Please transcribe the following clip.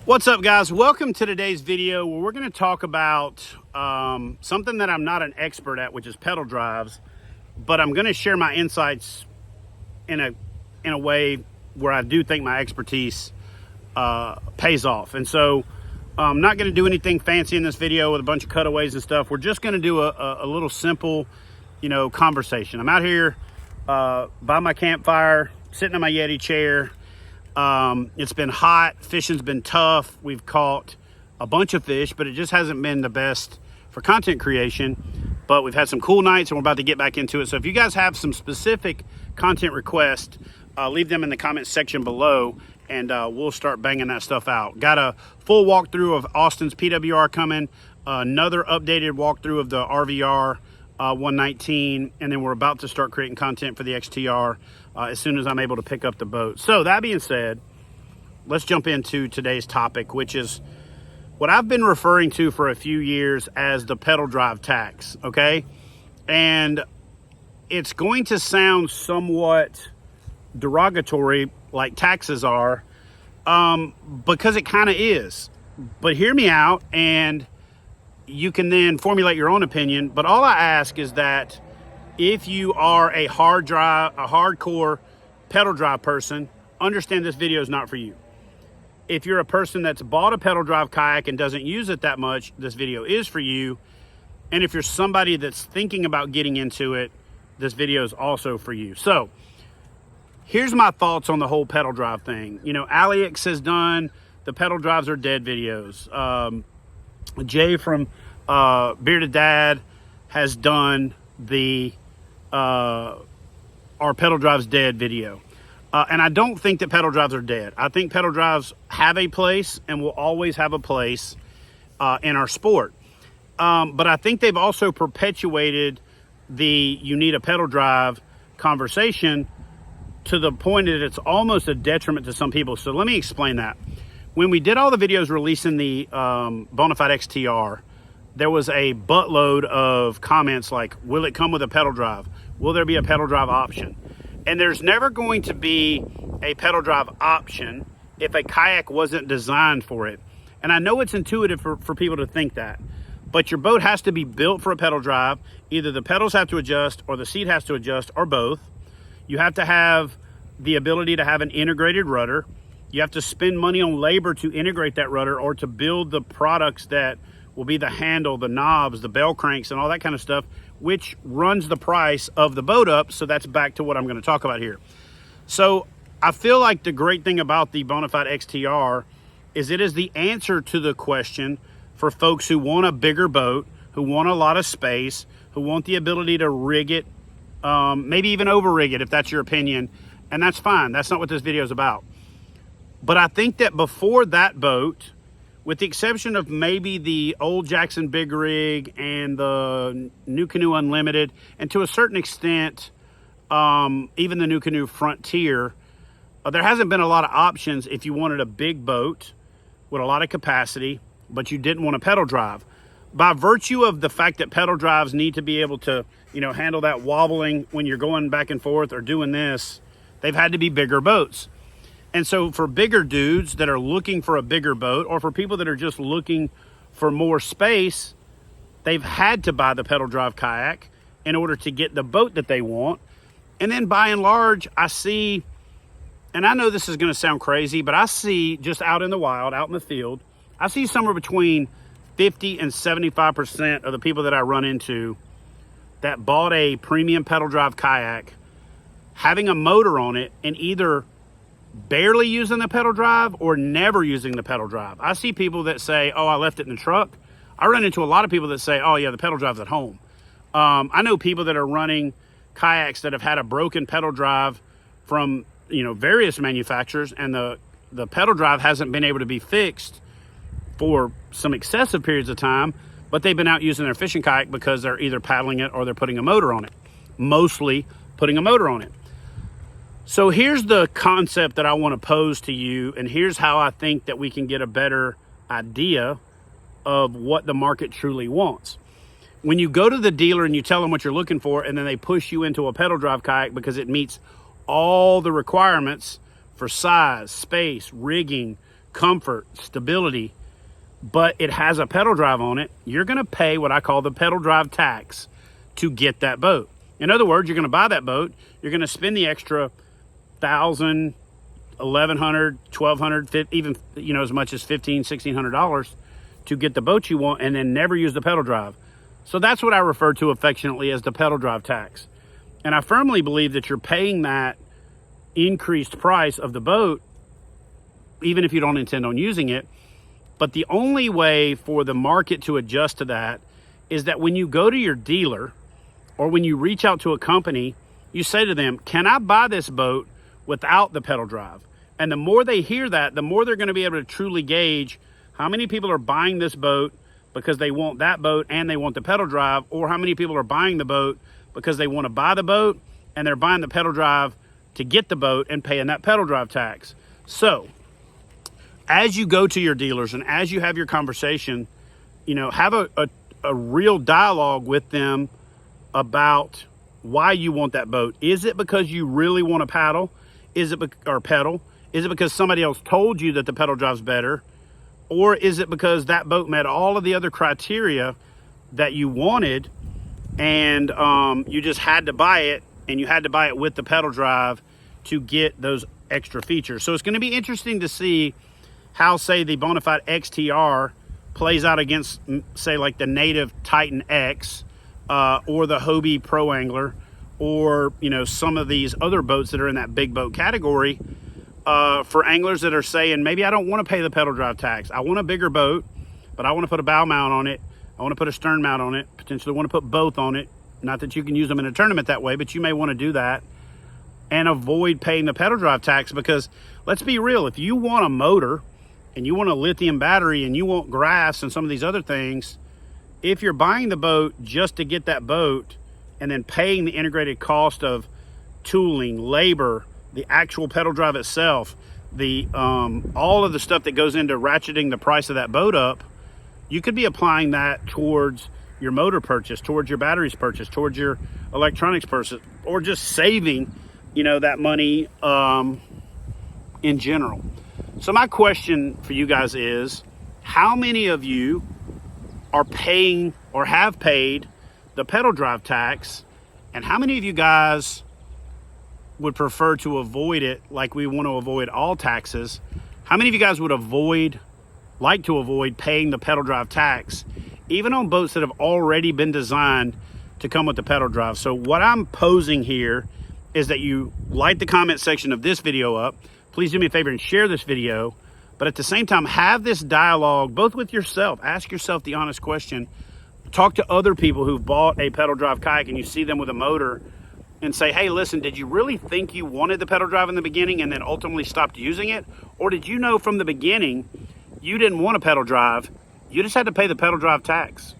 What's up, guys? Welcome to today's video where we're going to talk about something that I'm not an expert at, which is pedal drives, but I'm going to share my insights in a way where I do think my expertise pays off. And so I'm not going to do anything fancy in this video with a bunch of cutaways and stuff. We're just going to do a little simple, conversation. I'm out here by my campfire, sitting in my Yeti chair. It's been hot, fishing's been tough. We've caught a bunch of fish, but it just hasn't been the best for content creation. But we've had some cool nights and we're about to get back into it. So if you guys have some specific content requests, leave them in the comments section below and we'll start banging that stuff out. Got a full walkthrough of Austin's PWR coming, another updated walkthrough of the RVR 119, and then we're about to start creating content for the XTR as soon as I'm able to pick up the boat. So that being said, let's jump into today's topic, which is what I've been referring to for a few years as the pedal drive tax, okay? And it's going to sound somewhat derogatory like taxes are, because it kind of is. But hear me out and you can then formulate your own opinion. But all I ask is that if you are a hardcore pedal drive person, understand this video is not for you. If you're a person that's bought a pedal drive kayak and doesn't use it that much, this video is for you. And if you're somebody that's thinking about getting into it, this video is also for you. So here's my thoughts on the whole pedal drive thing. Alex has done the pedal drives are dead videos. Jay from Bearded Dad has done the our pedal drives dead video. And I don't think that pedal drives are dead. I think pedal drives have a place and will always have a place in our sport. But I think they've also perpetuated the you need a pedal drive conversation to the point that it's almost a detriment to some people. So let me explain that. When we did all the videos releasing the BONAFIDE XTR, there was a buttload of comments like, will it come with a pedal drive? Will there be a pedal drive option? And there's never going to be a pedal drive option if a kayak wasn't designed for it. And I know it's intuitive for people to think that, but your boat has to be built for a pedal drive. Either the pedals have to adjust or the seat has to adjust or both. You have to have the ability to have an integrated rudder. You have to spend money on labor to integrate that rudder or to build the products that will be the handle, the knobs, the bell cranks, and all that kind of stuff, which runs the price of the boat up. So that's back to what I'm going to talk about here. So I feel like the great thing about the BONAFIDE XTR is it is the answer to the question for folks who want a bigger boat, who want a lot of space, who want the ability to rig it, maybe even over rig it if that's your opinion. And that's fine. That's not what this video is about. But I think that before that boat, with the exception of maybe the old Jackson Big Rig and the New Canoe Unlimited, and to a certain extent, even the New Canoe Frontier, there hasn't been a lot of options if you wanted a big boat with a lot of capacity, but you didn't want a pedal drive. By virtue of the fact that pedal drives need to be able to, handle that wobbling when you're going back and forth or doing this, they've had to be bigger boats. And so for bigger dudes that are looking for a bigger boat, or for people that are just looking for more space, they've had to buy the pedal drive kayak in order to get the boat that they want. And then by and large, I see, and I know this is going to sound crazy, but I see just out in the wild, out in the field, I see somewhere between 50 and 75% of the people that I run into that bought a premium pedal drive kayak having a motor on it and either barely using the pedal drive or never using the pedal drive. I see people that say, oh, I left it in the truck. I run into a lot of people that say, oh yeah, the pedal drive's at home. I know people that are running kayaks that have had a broken pedal drive from, various manufacturers, and the pedal drive hasn't been able to be fixed for some excessive periods of time, but they've been out using their fishing kayak because they're either paddling it or they're putting a motor on it, mostly putting a motor on it. So here's the concept that I want to pose to you, and here's how I think that we can get a better idea of what the market truly wants. When you go to the dealer and you tell them what you're looking for, and then they push you into a pedal drive kayak because it meets all the requirements for size, space, rigging, comfort, stability, but it has a pedal drive on it, you're going to pay what I call the pedal drive tax to get that boat. In other words, you're going to buy that boat, you're going to spend the extra $1,000, $1,100, $1,200, even, you know, as much as $1,500, $1,600 to get the boat you want, and then never use the pedal drive. So that's what I refer to affectionately as the pedal drive tax. And I firmly believe that you're paying that increased price of the boat, even if you don't intend on using it. But the only way for the market to adjust to that is that when you go to your dealer or when you reach out to a company, you say to them, can I buy this boat without the pedal drive? And the more they hear that, the more they're going to be able to truly gauge how many people are buying this boat because they want that boat and they want the pedal drive, or how many people are buying the boat because they want to buy the boat and they're buying the pedal drive to get the boat and paying that pedal drive tax. So as you go to your dealers and as you have your conversation, you know, have a real dialogue with them about why you want that boat. Is it because you really want to paddle? Or pedal? Is it because somebody else told you that the pedal drive's better? Or is it because that boat met all of the other criteria that you wanted and you just had to buy it, and you had to buy it with the pedal drive to get those extra features? So it's going to be interesting to see how, say, the BONAFIDE XTR plays out against, say, like the native Titan X or the Hobie Pro Angler, or, you know, some of these other boats that are in that big boat category, for anglers that are saying, maybe I don't want to pay the pedal drive tax. I want a bigger boat, but I want to put a bow mount on it. I want to put a stern mount on it, potentially want to put both on it. Not that you can use them in a tournament that way, but you may want to do that and avoid paying the pedal drive tax. Because let's be real, if you want a motor and you want a lithium battery and you want grass and some of these other things, if you're buying the boat just to get that boat and then paying the integrated cost of tooling, labor, the actual pedal drive itself, the all of the stuff that goes into ratcheting the price of that boat up, you could be applying that towards your motor purchase, towards your batteries purchase, towards your electronics purchase, or just saving, you know, that money in general. So my question for you guys is, how many of you are paying or have paid the pedal drive tax, and how many of you guys would prefer to avoid it, like we want to avoid all taxes? How many of you guys would like to avoid paying the pedal drive tax, even on boats that have already been designed to come with the pedal drive? So what I'm posing here is that you light the comment section of this video up. Please do me a favor and share this video, but at the same time, have this dialogue both with yourself. Ask yourself the honest question. Talk to other people who've bought a pedal drive kayak and you see them with a motor, and say, hey, listen, did you really think you wanted the pedal drive in the beginning and then ultimately stopped using it? Or did you know from the beginning you didn't want a pedal drive, you just had to pay the pedal drive tax?